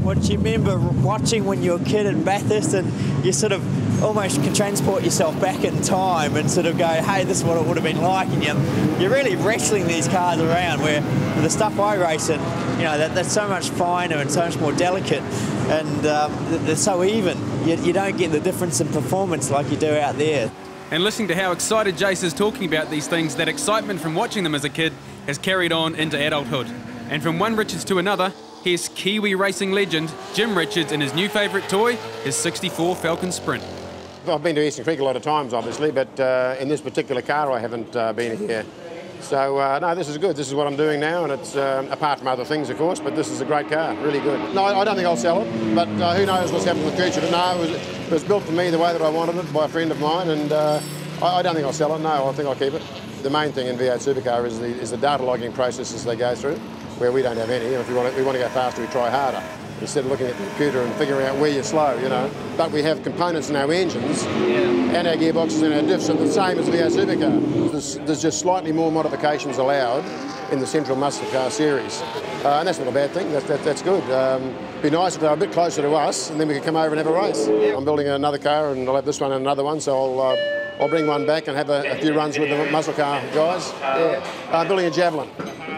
What do you remember watching when you were a kid in Bathurst, and you sort of almost can transport yourself back in time and sort of go, hey, this is what it would have been like, and you're really wrestling these cars around, where the stuff I race in, you know, that's so much finer and so much more delicate, and they're so even. You don't get the difference in performance like you do out there. And listening to how excited Jace is talking about these things, that excitement from watching them as a kid has carried on into adulthood. And from one Richards to another, here's Kiwi racing legend Jim Richards and his new favourite toy, his '64 Falcon Sprint. I've been to Eastern Creek a lot of times, obviously, but in this particular car I haven't been here. So, no, this is good. This is what I'm doing now, and it's, apart from other things, of course, but this is a great car, really good. No, I don't think I'll sell it, but who knows what's happening in the future. But no, it was built for me the way that I wanted it by a friend of mine, and I don't think I'll sell it, no, I think I'll keep it. The main thing in V8 Supercar is the data logging processes they go through, where we don't have any, and if we want to go faster, we try harder, instead of looking at the computer and figuring out where you're slow, you know. But we have components in our engines and our gearboxes and our diffs are the same as the V8 Supercar. There's just slightly more modifications allowed in the Central Muscle Car series. And that's not a bad thing, that's good. Be nice if they were a bit closer to us, and then we could come over and have a race. I'm building another car, and I'll have this one and another one, so I'll bring one back and have a few runs with the muscle car guys. Yeah. I'm building a Javelin.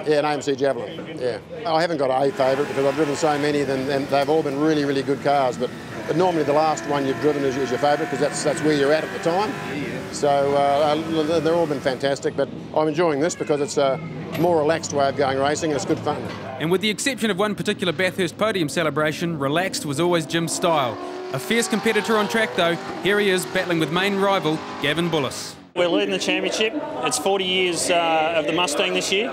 Yeah, an AMC Javelin, yeah. I haven't got a favourite because I've driven so many and they've all been really, really good cars, but normally the last one you've driven is your favourite because that's where you're at the time. So they've all been fantastic, but I'm enjoying this because it's a more relaxed way of going racing and it's good fun. And with the exception of one particular Bathurst podium celebration, relaxed was always Jim's style. A fierce competitor on track though, here he is battling with main rival Gavin Bullis. We're leading the championship. It's 40 years of the Mustang this year.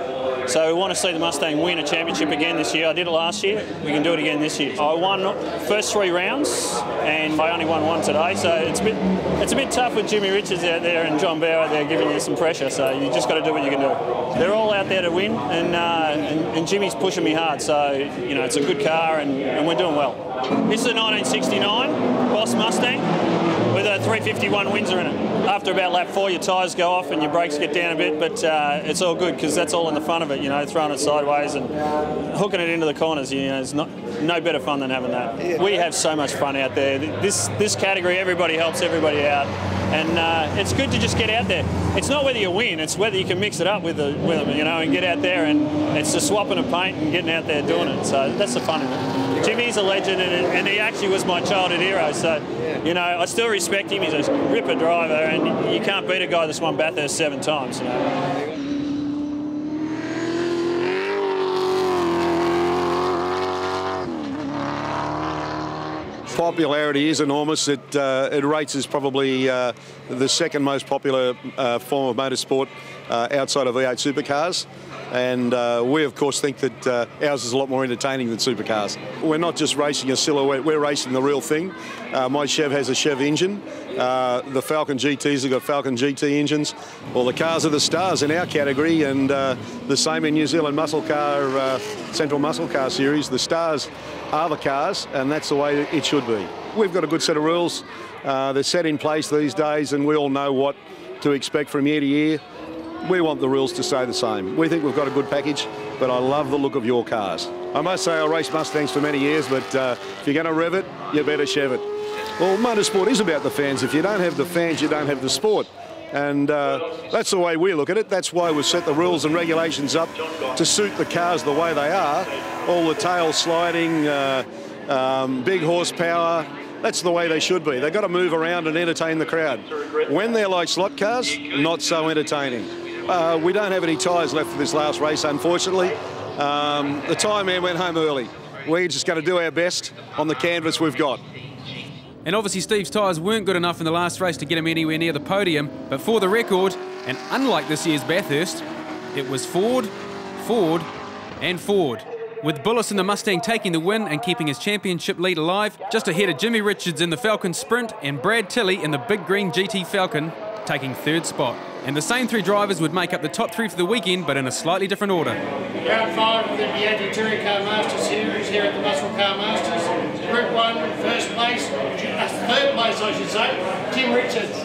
So we want to see the Mustang win a championship again this year. I did it last year. We can do it again this year. I won the first 3 rounds and I only won 1 today. So it's a bit tough with Jimmy Richards out there and John Bowe out there giving you some pressure. So you just got to do what you can do. They're all out there to win, and Jimmy's pushing me hard. So you know it's a good car and we're doing well. This is a 1969 Boss Mustang with a 351 Windsor in it. After about lap 4, your tyres go off and your brakes get down a bit, but it's all good because that's all in the front of it, you know, throwing it sideways and hooking it into the corners, you know, it's no better fun than having that. We have so much fun out there. This category, everybody helps everybody out, and it's good to just get out there. It's not whether you win, it's whether you can mix it up with them, you know, and get out there, and it's just swapping of paint and getting out there doing it, so that's the fun of it. Jimmy's a legend, and he actually was my childhood hero, so, you know, I still respect him. He's a ripper driver, and you can't beat a guy that's won Bathurst 7 times, you know. Popularity is enormous. It rates as probably the second most popular form of motorsport outside of V8 supercars. And we, of course, think that ours is a lot more entertaining than supercars. We're not just racing a silhouette, we're racing the real thing. My Chev has a Chev engine. The Falcon GTs have got Falcon GT engines. Well, the cars are the stars in our category, and the same in New Zealand Muscle Car, Central Muscle Car Series. The stars are the cars, and that's the way it should be. We've got a good set of rules. They're set in place these days, and we all know what to expect from year to year. We want the rules to stay the same. We think we've got a good package, but I love the look of your cars. I must say I raced Mustangs for many years, but if you're going to rev it, you better Chev it. Well, motorsport is about the fans. If you don't have the fans, you don't have the sport. And that's the way we look at it. That's why we've set the rules and regulations up to suit the cars the way they are. All the tail sliding, big horsepower. That's the way they should be. They've got to move around and entertain the crowd. When they're like slot cars, not so entertaining. We don't have any tyres left for this last race, unfortunately. The tyre man went home early. We're just going to do our best on the canvas we've got. And obviously Steve's tyres weren't good enough in the last race to get him anywhere near the podium, but for the record, and unlike this year's Bathurst, it was Ford, Ford and Ford. With Bullis in the Mustang taking the win and keeping his championship lead alive, just ahead of Jimmy Richards in the Falcon Sprint and Brad Tilley in the big green GT Falcon taking 3rd spot. And the same 3 drivers would make up the top 3 for the weekend, but in a slightly different order. Round 5 of the Piatti Touring Car Masters Series here at the Muscle Car Masters. Group 1, 1st place, 3rd place I should say, Jim Richards.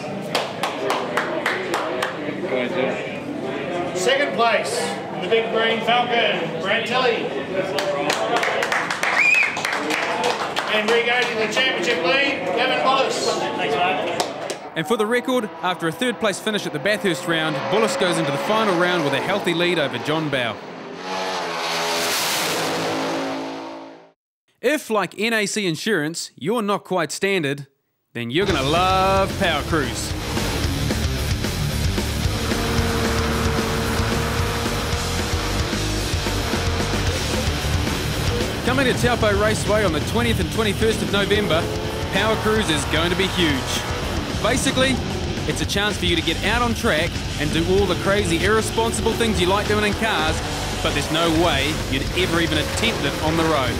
2nd place, in the big green Falcon, Brad Tilley. And regaining the championship lead, Gavin Bullis. Thanks, mate. And for the record, after a third place finish at the Bathurst round, Bullis goes into the final round with a healthy lead over John Bow. If, like NAC Insurance, you're not quite standard, then you're going to love Powercruise. Coming to Taupo Raceway on the 20th and 21st of November, Powercruise is going to be huge. Basically, it's a chance for you to get out on track and do all the crazy, irresponsible things you like doing in cars, but there's no way you'd ever even attempt it on the road.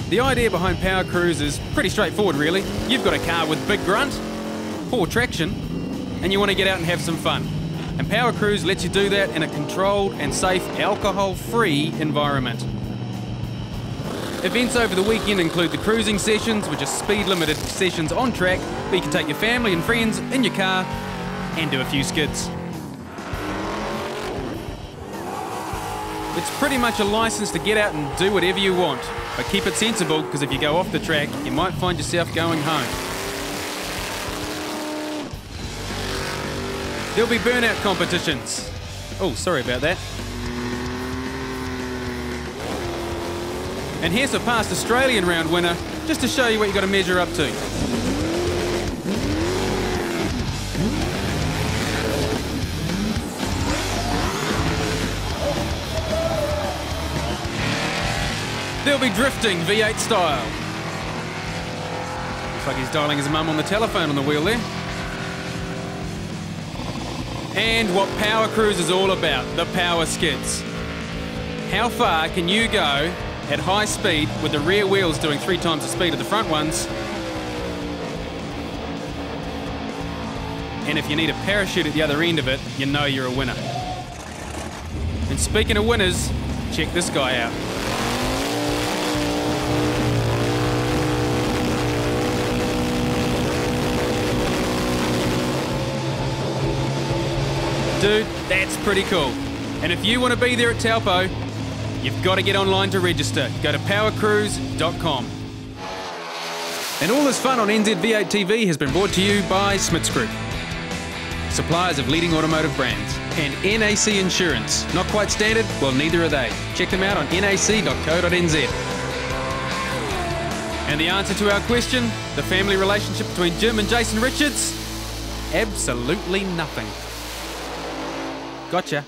The idea behind Powercruise is pretty straightforward, really. You've got a car with big grunt, poor traction, and you want to get out and have some fun. And Powercruise lets you do that in a controlled and safe, alcohol-free environment. Events over the weekend include the cruising sessions, which are speed-limited sessions on track, where you can take your family and friends in your car and do a few skids. It's pretty much a license to get out and do whatever you want. But keep it sensible, because if you go off the track, you might find yourself going home. There'll be burnout competitions. Oh, sorry about that. And here's a past Australian round winner, just to show you what you've got to measure up to. They'll be drifting V8 style. Looks like he's dialing his mum on the telephone on the wheel there. And what Powercruise is all about, the power skids. How far can you go at high speed with the rear wheels doing 3 times the speed of the front ones? And if you need a parachute at the other end of it, you know you're a winner. And speaking of winners, check this guy out. Dude, that's pretty cool. And if you want to be there at Taupo, you've got to get online to register. Go to powercruise.com. And all this fun on NZV8 TV has been brought to you by Smiths Group, suppliers of leading automotive brands, and NAC Insurance. Not quite standard? Well, neither are they. Check them out on nac.co.nz. And the answer to our question, the family relationship between Jim and Jason Richards? Absolutely nothing. Gotcha.